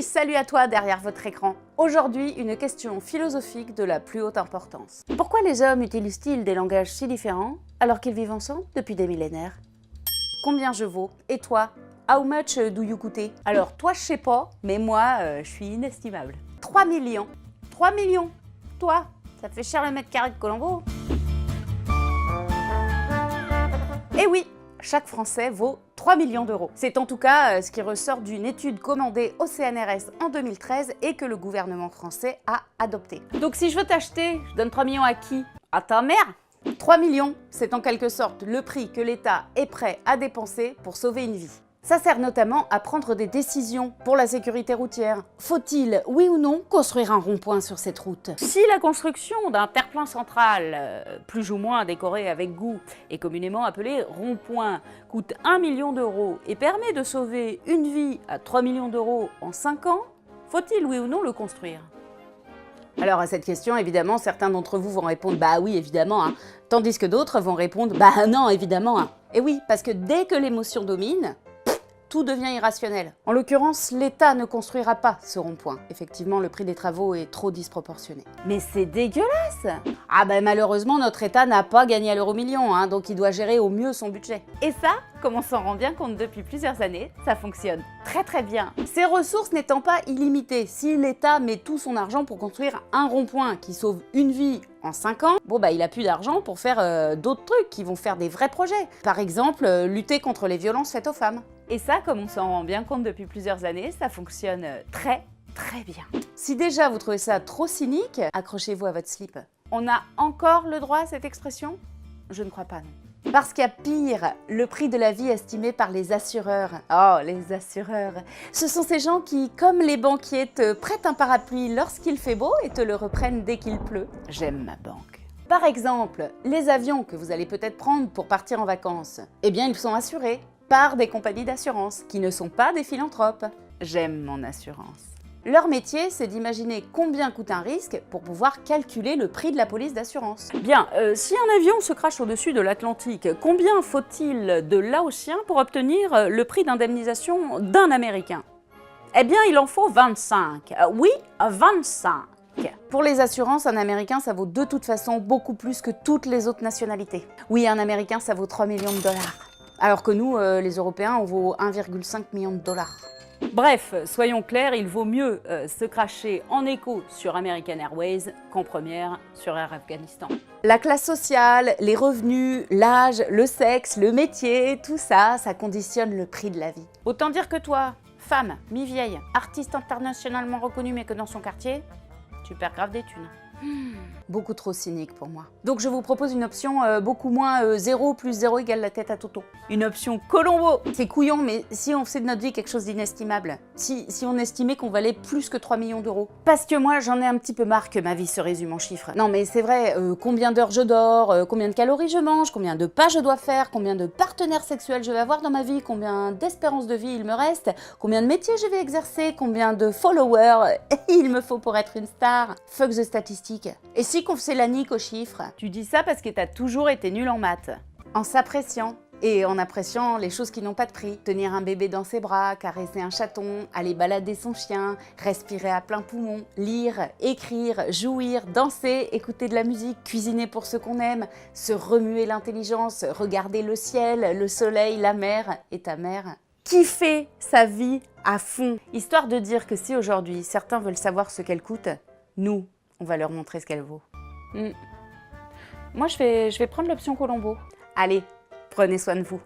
Oui, salut à toi derrière votre écran. Aujourd'hui, une question philosophique de la plus haute importance. Pourquoi les hommes utilisent-ils des langages si différents alors qu'ils vivent ensemble depuis des millénaires? Combien je vaux? Et toi? How much do you coûter? Alors toi, je sais pas, mais moi, je suis inestimable. 3 millions. 3 millions. Toi, ça fait cher le mètre carré de Colombo. Eh oui, chaque Français vaut 3 millions d'euros. C'est en tout cas ce qui ressort d'une étude commandée au CNRS en 2013 et que le gouvernement français a adoptée. Donc si je veux t'acheter, je donne 3 millions à qui? À ta mère? 3 millions, c'est en quelque sorte le prix que l'État est prêt à dépenser pour sauver une vie. Ça sert notamment à prendre des décisions pour la sécurité routière. Faut-il, oui ou non, construire un rond-point sur cette route? Si la construction d'un terre-plein central, plus ou moins décoré avec goût, et communément appelé rond-point, coûte 1 million d'euros et permet de sauver une vie à 3 millions d'euros en 5 ans, faut-il, oui ou non, le construire? Alors à cette question, évidemment, certains d'entre vous vont répondre « bah oui, évidemment hein », tandis que d'autres vont répondre « bah non, évidemment hein ». Et oui, parce que dès que l'émotion domine, tout devient irrationnel. En l'occurrence, l'État ne construira pas ce rond-point. Effectivement, le prix des travaux est trop disproportionné. Mais c'est dégueulasse! Ah ben malheureusement, notre État n'a pas gagné à l'euro-million, hein, donc il doit gérer au mieux son budget. Et ça, comme on s'en rend bien compte depuis plusieurs années, ça fonctionne très bien. Ces ressources n'étant pas illimitées, si l'État met tout son argent pour construire un rond-point qui sauve une vie en 5 ans, bon bah il a plus d'argent pour faire d'autres trucs qui vont faire des vrais projets. Par exemple, lutter contre les violences faites aux femmes. Et ça, comme on s'en rend bien compte depuis plusieurs années, ça fonctionne très bien. Si déjà vous trouvez ça trop cynique, accrochez-vous à votre slip. On a encore le droit à cette expression? Je ne crois pas, non. Parce qu'il y a pire, le prix de la vie estimé par les assureurs. Oh, les assureurs! Ce sont ces gens qui, comme les banquiers, te prêtent un parapluie lorsqu'il fait beau et te le reprennent dès qu'il pleut. J'aime ma banque. Par exemple, les avions que vous allez peut-être prendre pour partir en vacances, eh bien ils sont assurés par des compagnies d'assurance qui ne sont pas des philanthropes. J'aime mon assurance. Leur métier, c'est d'imaginer combien coûte un risque pour pouvoir calculer le prix de la police d'assurance. Bien, si un avion se crache au-dessus de l'Atlantique, combien faut-il de Laotiens pour obtenir le prix d'indemnisation d'un Américain? Eh bien, il en faut 25. Oui, 25. Pour les assurances, un Américain, ça vaut de toute façon beaucoup plus que toutes les autres nationalités. Oui, un Américain, ça vaut 3 millions de dollars. Alors que nous, les Européens, on vaut 1,5 million de dollars. Bref, soyons clairs, il vaut mieux se cracher en écho sur American Airways qu'en première sur Air Afghanistan. La classe sociale, les revenus, l'âge, le sexe, le métier, tout ça, ça conditionne le prix de la vie. Autant dire que toi, femme, mi-vieille, artiste internationalement reconnue mais que dans son quartier, tu perds grave des thunes. Beaucoup trop cynique pour moi. Donc je vous propose une option beaucoup moins 0 plus 0 égale la tête à Toto. Une option Colombo. C'est couillon, mais si on faisait de notre vie quelque chose d'inestimable, si on estimait qu'on valait plus que 3 millions d'euros. Parce que moi, j'en ai un petit peu marre que ma vie se résume en chiffres. Non mais c'est vrai, combien d'heures je dors, combien de calories je mange, combien de pas je dois faire, combien de partenaires sexuels je vais avoir dans ma vie, combien d'espérance de vie il me reste, combien de métiers je vais exercer, combien de followers il me faut pour être une star. Fuck the statistiques. Et si qu'on faisait la nique aux chiffres? Tu dis ça parce que t'as toujours été nul en maths. En s'appréciant et en appréciant les choses qui n'ont pas de prix. Tenir un bébé dans ses bras, caresser un chaton, aller balader son chien, respirer à plein poumon, lire, écrire, jouir, danser, écouter de la musique, cuisiner pour ceux qu'on aime, se remuer l'intelligence, regarder le ciel, le soleil, la mer et ta mère. Kiffer sa vie à fond. Histoire de dire que si aujourd'hui certains veulent savoir ce qu'elle coûte, nous, on va leur montrer ce qu'elle vaut. Moi, je vais prendre l'option Colombo. Allez, prenez soin de vous.